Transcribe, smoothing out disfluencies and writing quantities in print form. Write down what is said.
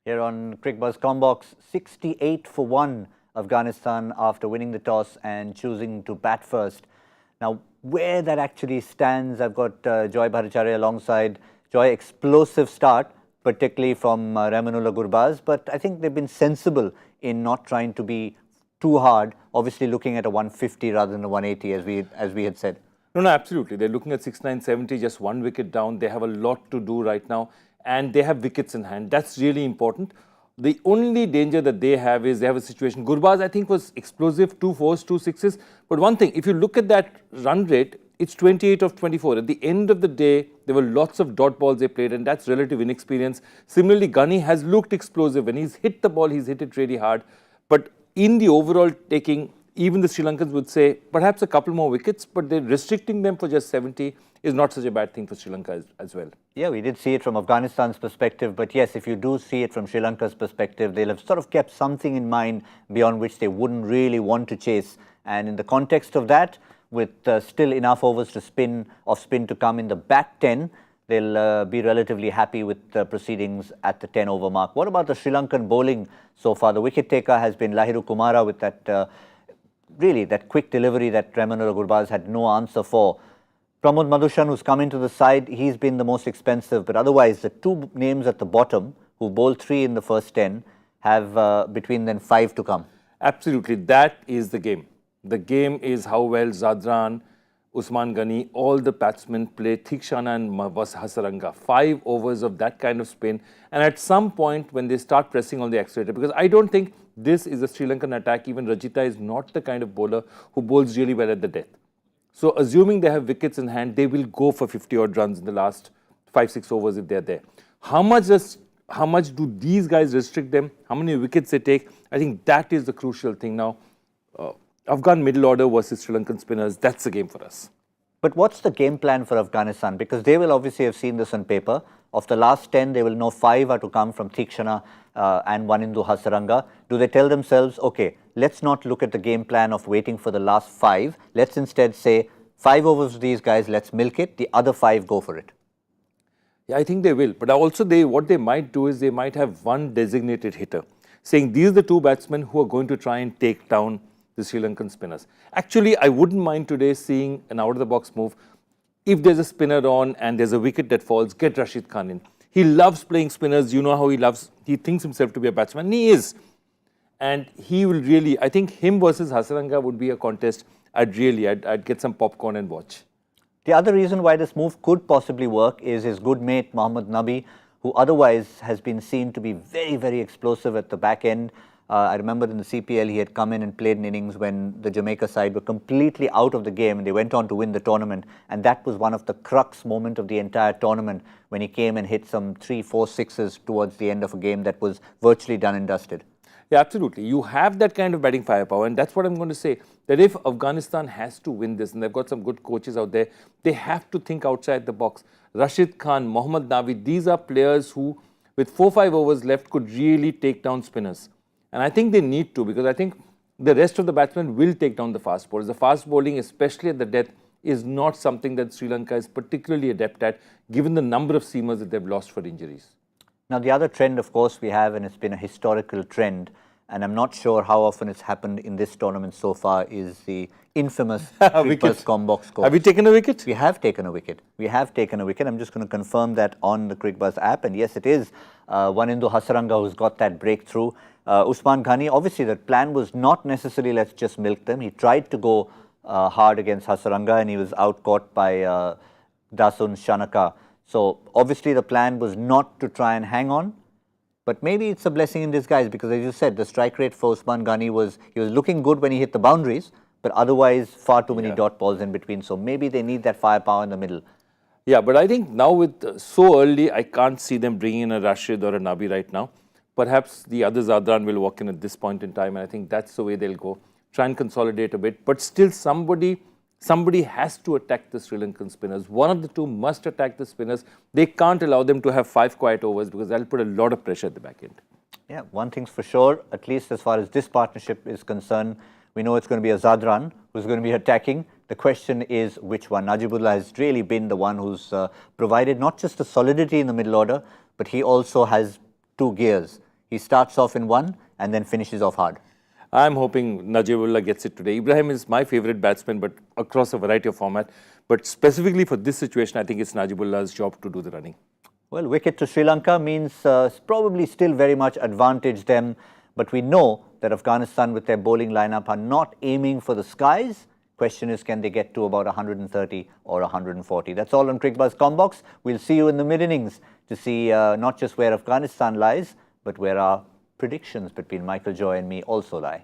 Here on Cricbuzz Comm Box, 68 for 1 Afghanistan after winning the toss and choosing to bat first. Now, where that actually stands, I've got Joy Bhattacharjya alongside. Joy, explosive start, particularly from Rahmanullah Gurbaz, but I think they've been sensible in not trying to be too hard, obviously looking at a 150 rather than a 180 as we had said. No, absolutely. They're looking at 6970, just one wicket down. They have a lot to do right now, and they have wickets in hand. That's really important. The only danger that they have is they have a situation. Gurbaz, I think, was explosive, 2 fours, 2 sixes. But one thing, if you look at that run rate, it's 28 of 24. At the end of the day, there were lots of dot balls they played, and that's relative inexperience. Similarly, Gunny has looked explosive. When he's hit the ball, he's hit it really hard. But in the overall taking, even the Sri Lankans would say perhaps a couple more wickets, but they're restricting them for just 70 is not such a bad thing for Sri Lanka as well. Yeah, we did see it from Afghanistan's perspective, but yes, if you do see it from Sri Lanka's perspective, they'll have sort of kept something in mind beyond which they wouldn't really want to chase. And in the context of that, with still enough overs to spin to come in the back 10, they'll be relatively happy with the proceedings at the 10 over mark. What about the Sri Lankan bowling so far? The wicket taker has been Lahiru Kumara with that really that quick delivery that Rahmanullah Gurbaz had no answer for. Pramod Madhushan, who's come into the side, he's been the most expensive, but otherwise the two names at the bottom, who bowled 3 in the first 10, have between them 5 to come. Absolutely, that is the game. The game is how well Zadran, Usman Ghani, all the batsmen play Thikshana and Hasaranga. 5 overs of that kind of spin, and at some point when they start pressing on the accelerator, because I don't think this is a Sri Lankan attack. Even Rajita is not the kind of bowler who bowls really well at the death. So assuming they have wickets in hand, they will go for 50-odd runs in the last 5-6 overs if they're there. How much do these guys restrict them? How many wickets they take? I think that is the crucial thing now. Afghan middle order versus Sri Lankan spinners, that's the game for us. But what's the game plan for Afghanistan? Because they will obviously have seen this on paper. Of the last 10, they will know 5 are to come from Thikshana and Wanindu Hasaranga. Do they tell themselves, okay, let's not look at the game plan of waiting for the last 5. Let's instead say 5 overs of these guys, let's milk it. The other 5, go for it. Yeah, I think they will. But also what they might do is they might have one designated hitter, saying these are the 2 batsmen who are going to try and take down the Sri Lankan spinners. Actually, I wouldn't mind today seeing an out-of-the-box move. If there's a spinner on and there's a wicket that falls, get Rashid Khan in. He loves playing spinners. You know how he thinks himself to be a batsman. And he is. And he will really, I think him versus Hasaranga would be a contest I'd get some popcorn and watch. The other reason why this move could possibly work is his good mate, Mohammad Nabi, who otherwise has been seen to be very, very explosive at the back end. I remember in the CPL, he had come in and played an innings when the Jamaica side were completely out of the game and they went on to win the tournament. And that was one of the crux moment of the entire tournament when he came and hit some 3, 4 sixes towards the end of a game that was virtually done and dusted. Yeah, absolutely. You have that kind of batting firepower, and that's what I'm going to say, that if Afghanistan has to win this, and they've got some good coaches out there, they have to think outside the box. Rashid Khan, Mohammad Nabi, these are players who, with 4-5 overs left, could really take down spinners. And I think they need to, because I think the rest of the batsmen will take down the fast bowlers. The fast bowling, especially at the death, is not something that Sri Lanka is particularly adept at, given the number of seamers that they've lost for injuries. Now, the other trend, of course, we have, and it's been a historical trend, and I'm not sure how often it's happened in this tournament so far, is the infamous Cricbuzz Comm Box score. Have we taken a wicket? We have taken a wicket. We have taken a wicket. I'm just going to confirm that on the Cricbuzz app. And yes, it is Wanindu Hasaranga who's got that breakthrough. Usman Ghani, obviously the plan was not necessarily let's just milk them. He tried to go hard against Hasaranga and he was out-caught by Dasun Shanaka. So obviously the plan was not to try and hang on. But maybe it's a blessing in disguise because, as you said, the strike rate for Usman Ghani was looking good when he hit the boundaries, but otherwise far too many dot balls in between. So maybe they need that firepower in the middle. Yeah, but I think now with so early, I can't see them bringing in a Rashid or a Nabi right now. Perhaps the other Zadran will walk in at this point in time, and I think that's the way they'll go. Try and consolidate a bit, but still somebody has to attack the Sri Lankan spinners. One of the 2 must attack the spinners. They can't allow them to have 5 quiet overs because that'll put a lot of pressure at the back end. Yeah, one thing's for sure, at least as far as this partnership is concerned, we know it's going to be a Zadran who's going to be attacking. The question is which one. Najibullah has really been the one who's provided not just the solidity in the middle order, but he also has 2 gears. he starts off in one and then finishes off hard. I'm hoping Najibullah gets it today. Ibrahim is my favorite batsman, but across a variety of format. But specifically for this situation, I think it's Najibullah's job to do the running. Well, wicket to Sri Lanka means probably still very much advantage them. But we know that Afghanistan with their bowling lineup are not aiming for the skies. Question is, can they get to about 130 or 140? That's all on Cricbuzz Comm Box. We'll see you in the mid-innings to see not just where Afghanistan lies, but where our predictions between Michael Joy and me also lie.